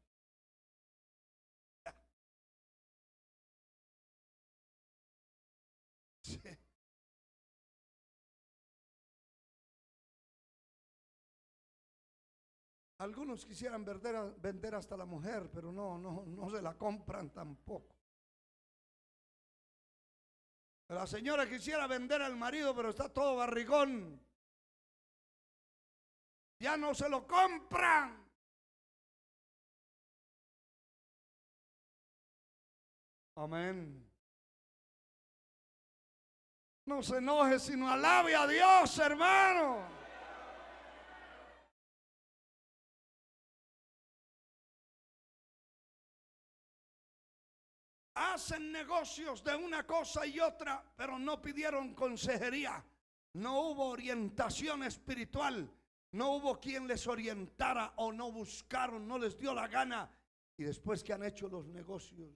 Sí. Algunos quisieran vender hasta la mujer, pero no se la compran tampoco. La señora quisiera vender al marido, pero está todo barrigón. Ya no se lo compran. Amén. No se enoje, sino alabe a Dios, hermano. Hacen negocios de una cosa y otra, pero no pidieron consejería. No hubo orientación espiritual. No hubo quien les orientara o no buscaron, no les dio la gana. Y después que han hecho los negocios,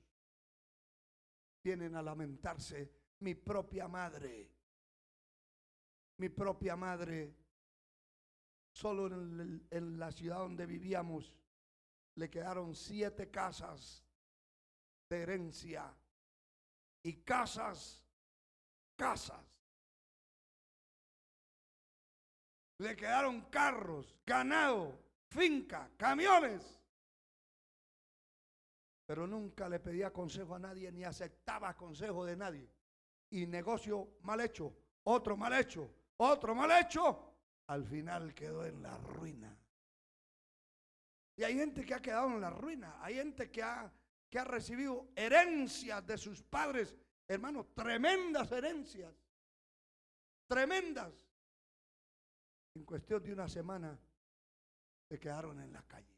vienen a lamentarse. Mi propia madre, solo en la ciudad donde vivíamos, le quedaron 7 casas de herencia y casas. Le quedaron carros, ganado, finca, camiones. Pero nunca le pedía consejo a nadie ni aceptaba consejo de nadie. Y negocio mal hecho, otro mal hecho, otro mal hecho. Al final quedó en la ruina. Y hay gente que ha quedado en la ruina. Hay gente que ha recibido herencias de sus padres. Hermano, tremendas herencias. Tremendas. En cuestión de una semana se quedaron en la calle.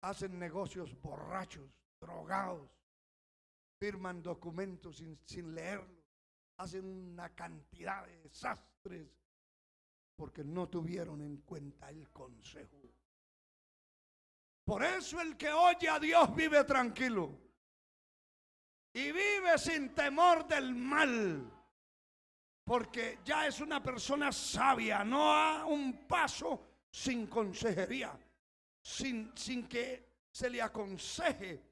Hacen negocios borrachos, drogados, firman documentos sin leerlos, hacen una cantidad de desastres porque no tuvieron en cuenta el consejo. Por eso el que oye a Dios vive tranquilo y vive sin temor del mal, porque ya es una persona sabia, no a un paso sin consejería. Sin que se le aconseje.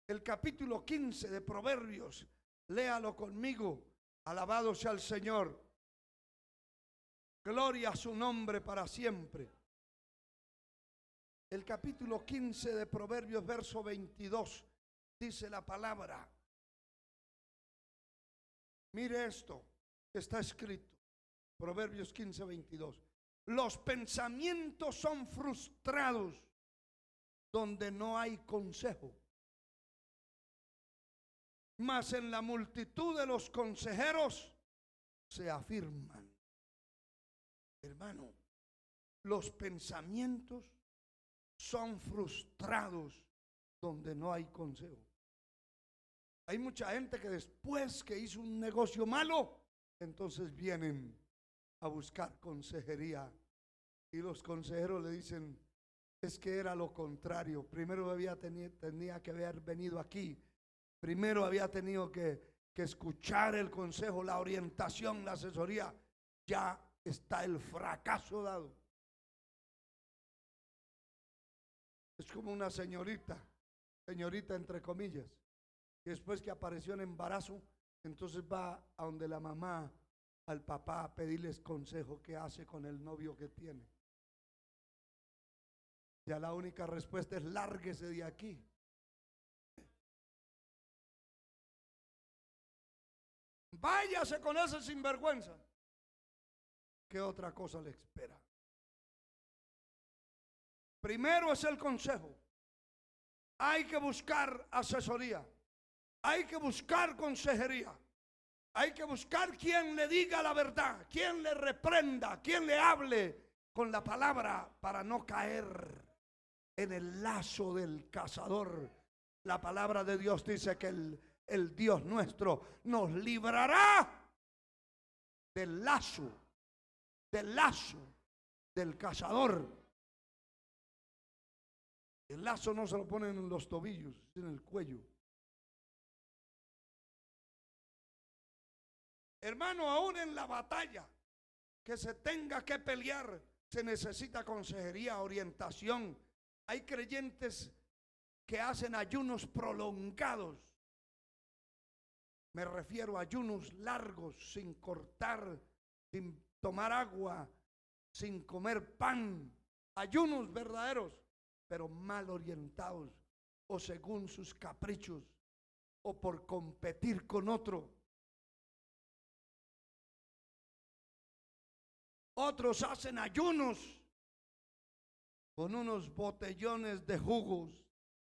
El capítulo 15 de Proverbios, léalo conmigo. Alabado sea el Señor. Gloria a su nombre para siempre. El capítulo 15 de Proverbios, verso 22, dice la palabra. Mire esto que está escrito. Proverbios 15, 22. Los pensamientos son frustrados donde no hay consejo, mas en la multitud de los consejeros se afirman. Hermano, los pensamientos son frustrados donde no hay consejo. Hay mucha gente que después que hizo un negocio malo, entonces vienen a buscar consejería. Y los consejeros le dicen, es que era lo contrario. Primero tenía que haber venido aquí. Primero había tenido que escuchar el consejo, la orientación, la asesoría. Ya está el fracaso dado. Es como una señorita entre comillas, y después que apareció en embarazo, entonces va a donde la mamá, al papá, a pedirles consejo qué hace con el novio que tiene. Ya la única respuesta es lárguese de aquí. Váyase con ese sinvergüenza. ¿Qué otra cosa le espera? Primero es el consejo. Hay que buscar asesoría. Hay que buscar consejería. Hay que buscar quien le diga la verdad, quien le reprenda, quien le hable con la palabra para no caer en el lazo del cazador. La palabra de Dios dice que el Dios nuestro nos librará del lazo del cazador. El lazo no se lo ponen en los tobillos, sino en el cuello. Hermano, aún en la batalla que se tenga que pelear, se necesita consejería, orientación. Hay creyentes que hacen ayunos prolongados. Me refiero a ayunos largos, sin cortar, sin tomar agua, sin comer pan. Ayunos verdaderos, pero mal orientados, o según sus caprichos, o por competir con otro. Otros hacen ayunos con unos botellones de jugos,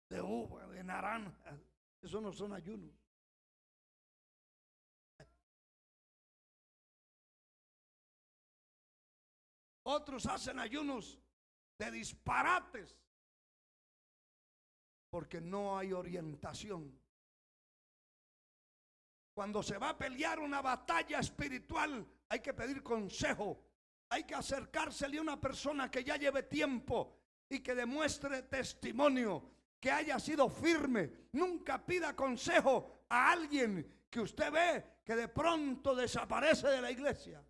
de uva, de naranja. Eso no son ayunos. Otros hacen ayunos de disparates porque no hay orientación. Cuando se va a pelear una batalla espiritual, hay que pedir consejo. Hay que acercársele a una persona que ya lleve tiempo y que demuestre testimonio, que haya sido firme. Nunca pida consejo a alguien que usted ve que de pronto desaparece de la iglesia.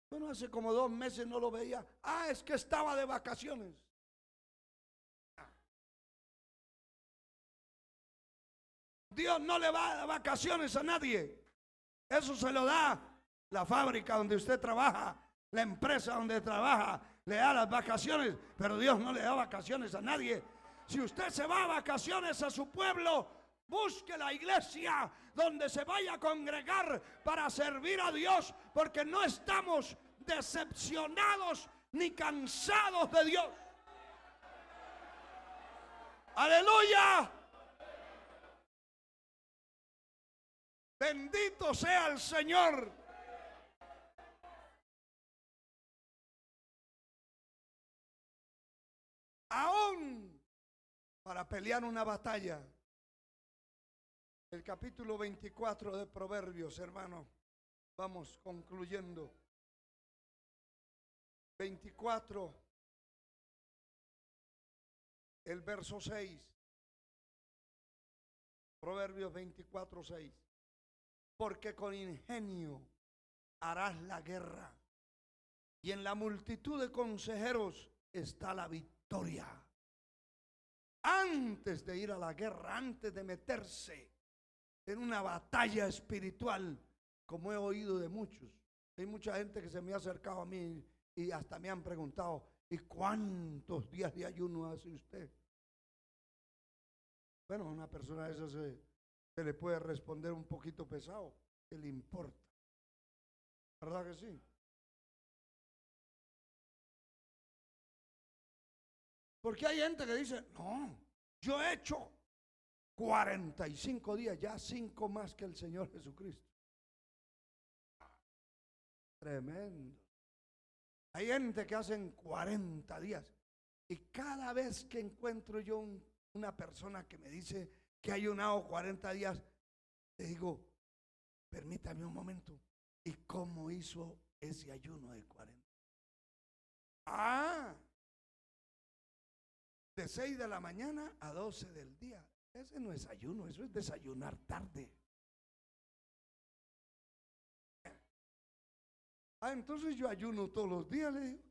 Bueno, hace como 2 meses no lo veía. Ah, es que estaba de vacaciones. Dios no le va a dar vacaciones a nadie. Eso se lo da la fábrica donde usted trabaja, la empresa donde trabaja, le da las vacaciones, pero Dios no le da vacaciones a nadie. Si usted se va a vacaciones a su pueblo, busque la iglesia donde se vaya a congregar para servir a Dios, porque no estamos decepcionados ni cansados de Dios. Aleluya. Bendito sea el Señor. Aún para pelear una batalla. El capítulo 24 de Proverbios, hermano. Vamos concluyendo. 24, el verso 6. Proverbios 24, 6. Porque con ingenio harás la guerra, y en la multitud de consejeros está la victoria. Antes de ir a la guerra, antes de meterse en una batalla espiritual, como he oído de muchos, hay mucha gente que se me ha acercado a mí y hasta me han preguntado, ¿y cuántos días de ayuno hace usted? Bueno, a una persona de esas se le puede responder un poquito pesado. ¿Qué le importa? ¿Verdad que sí? Porque hay gente que dice, no, yo he hecho 45 días, ya 5 más que el Señor Jesucristo. Tremendo. Hay gente que hacen 40 días. Y cada vez que encuentro yo una persona que me dice que ha ayunado 40 días, le digo, permítame un momento. ¿Y cómo hizo ese ayuno de 40? Ah, de 6 de la mañana a 12 del día. Ese no es ayuno, eso es desayunar tarde. Ah, entonces yo ayuno todos los días, le digo.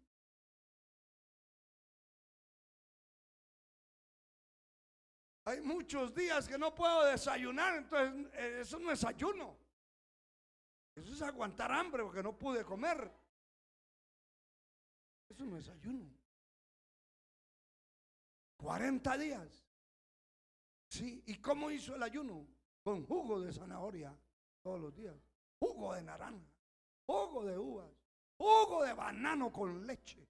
Hay muchos días que no puedo desayunar, entonces eso no es ayuno. Eso es aguantar hambre porque no pude comer. Eso no es ayuno. 40 días. Sí, ¿y cómo hizo el ayuno? Con jugo de zanahoria todos los días, jugo de naranja, jugo de uvas, jugo de banano con leche.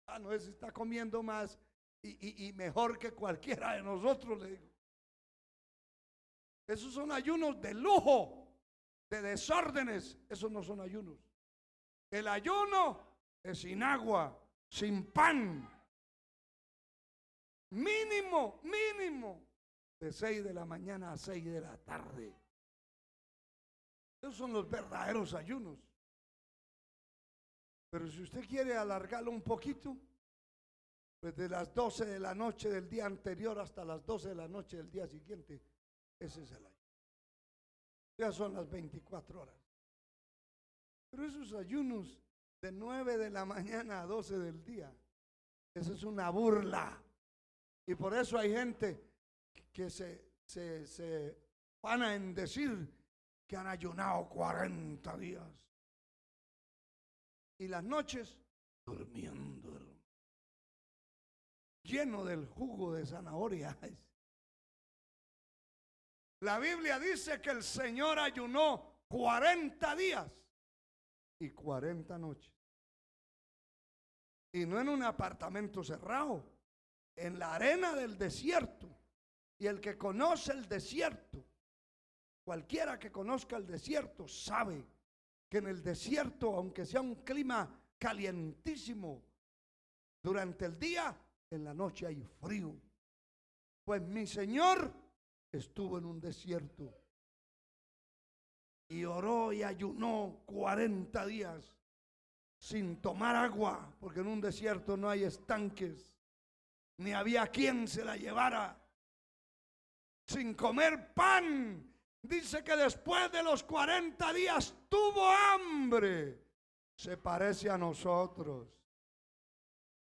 Ah, no, ese está comiendo más y mejor que cualquiera de nosotros, le digo. Esos son ayunos de lujo, de desórdenes. Esos no son ayunos. El ayuno es sin agua, sin pan. Mínimo, mínimo, de 6 de la mañana a 6 de la tarde. Esos son los verdaderos ayunos. Pero si usted quiere alargarlo un poquito, pues de las 12 de la noche del día anterior hasta las 12 de la noche del día siguiente, ese es el ayuno. Ya son las 24 horas. Pero esos ayunos de 9 de la mañana a 12 del día, eso es una burla. Y por eso hay gente que se van en decir que han ayunado 40 días. Y las noches durmiendo, lleno del jugo de zanahoria. La Biblia dice que el Señor ayunó 40 días y 40 noches. Y no en un apartamento cerrado, en la arena del desierto. Y el que conoce el desierto, cualquiera que conozca el desierto, sabe que en el desierto, aunque sea un clima calientísimo durante el día, en la noche hay frío. Pues mi Señor estuvo en un desierto y oró y ayunó 40 días sin tomar agua, porque en un desierto no hay estanques, ni había quien se la llevara, sin comer pan. Dice que después de los 40 días tuvo hambre. Se parece a nosotros,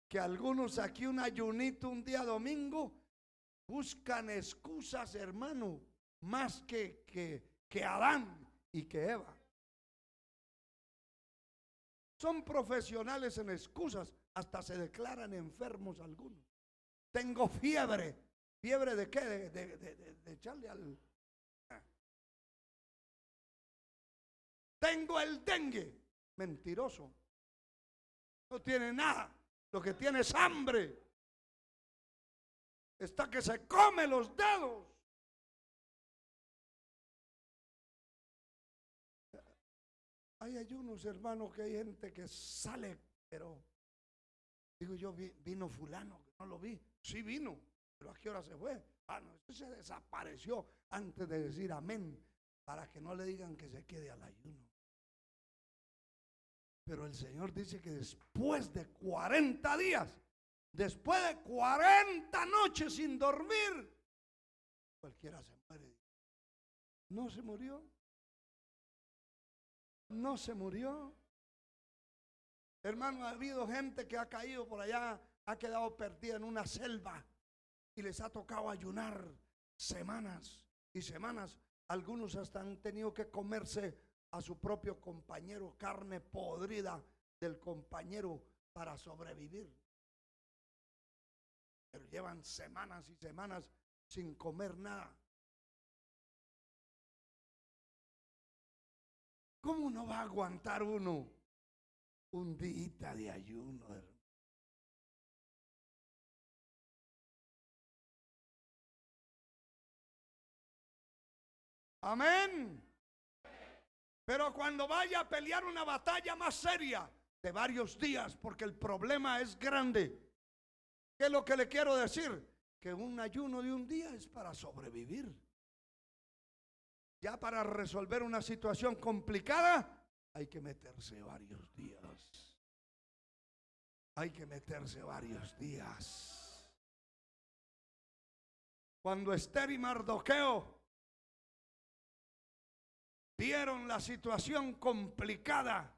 que algunos aquí un ayunito un día domingo buscan excusas, hermano, más que Adán y que Eva. Son profesionales en excusas, hasta se declaran enfermos algunos. Tengo fiebre. ¿Fiebre de qué? De echarle al... Tengo el dengue. Mentiroso. No tiene nada. Lo que tiene es hambre. Está que se come los dedos. Hay ayunos, hermano, que hay gente que sale, pero digo yo, vino fulano, que no lo vi. Sí vino, pero ¿a qué hora se fue? Ah, no, ese se desapareció antes de decir amén, para que no le digan que se quede al ayuno. Pero el Señor dice que después de 40 días, después de 40 noches sin dormir, cualquiera se muere. ¿No se murió? ¿No se murió? Hermano, ha habido gente que ha caído por allá, ha quedado perdida en una selva y les ha tocado ayunar semanas y semanas. Algunos hasta han tenido que comerse a su propio compañero, carne podrida del compañero para sobrevivir. Pero llevan semanas y semanas sin comer nada. ¿Cómo no va a aguantar uno un día de ayuno? Amén. Pero cuando vaya a pelear una batalla más seria, de varios días, porque el problema es grande, ¿qué es lo que le quiero decir? Que un ayuno de un día es para sobrevivir. Ya para resolver una situación complicada, hay que meterse varios días. Hay que meterse varios días. Cuando Esther y Mardoqueo vieron la situación complicada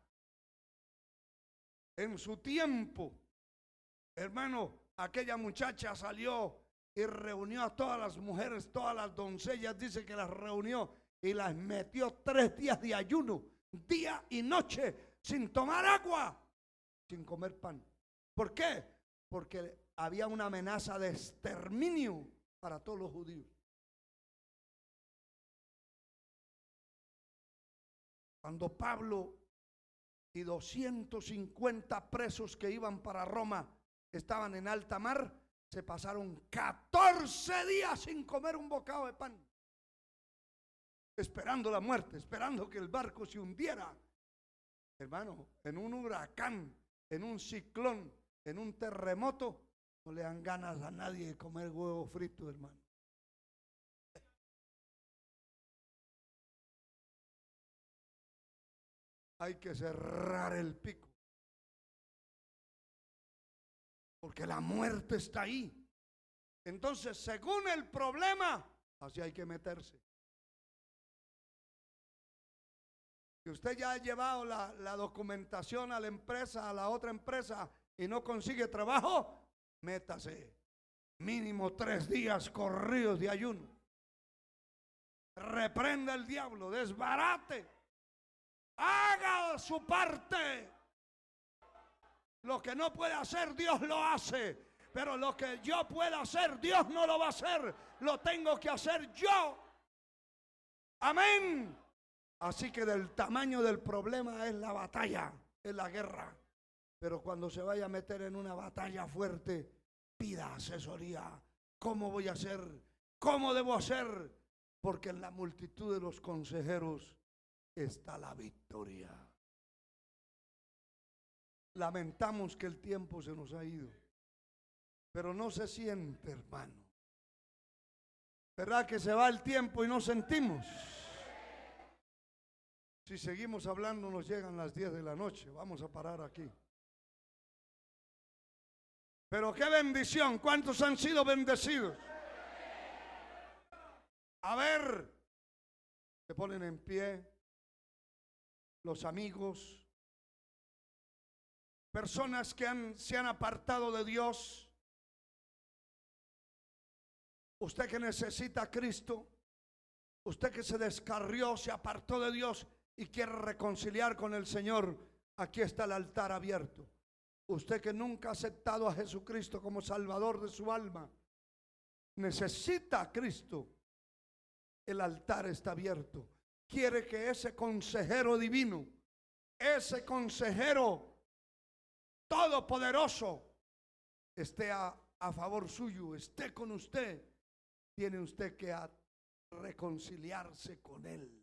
en su tiempo, hermano, aquella muchacha salió y reunió a todas las mujeres, todas las doncellas, dice que las reunió y las metió 3 días de ayuno, día y noche, sin tomar agua, sin comer pan. ¿Por qué? Porque había una amenaza de exterminio para todos los judíos. Cuando Pablo y 250 presos que iban para Roma estaban en alta mar, se pasaron 14 días sin comer un bocado de pan, esperando la muerte, esperando que el barco se hundiera. Hermano, en un huracán, en un ciclón, en un terremoto, no le dan ganas a nadie de comer huevo frito, hermano. Hay que cerrar el pico, porque la muerte está ahí. Entonces, según el problema, así hay que meterse. Si usted ya ha llevado la documentación a la empresa, a la otra empresa, y no consigue trabajo, métase. Mínimo 3 días corridos de ayuno. Reprenda el diablo, desbarate. Haga su parte. Lo que no puede hacer, Dios lo hace. Pero lo que yo pueda hacer, Dios no lo va a hacer. Lo tengo que hacer yo. Amén. Así que del tamaño del problema es la batalla, es la guerra. Pero cuando se vaya a meter en una batalla fuerte, pida asesoría. ¿Cómo voy a hacer? ¿Cómo debo hacer? Porque en la multitud de los consejeros está la victoria. Lamentamos que el tiempo se nos ha ido, pero no se siente, hermano. ¿Verdad que se va el tiempo y no sentimos? Si seguimos hablando nos llegan las 10 de la noche. Vamos a parar aquí. Pero qué bendición. ¿Cuántos han sido bendecidos? A ver, se ponen en pie los amigos, personas que se han apartado de Dios. Usted que necesita a Cristo, usted que se descarrió, se apartó de Dios y quiere reconciliar con el Señor, aquí está el altar abierto. Usted que nunca ha aceptado a Jesucristo como Salvador de su alma, necesita a Cristo, el altar está abierto. Quiere que ese consejero divino, ese consejero todopoderoso, esté a favor suyo, esté con usted. Tiene usted que reconciliarse con Él.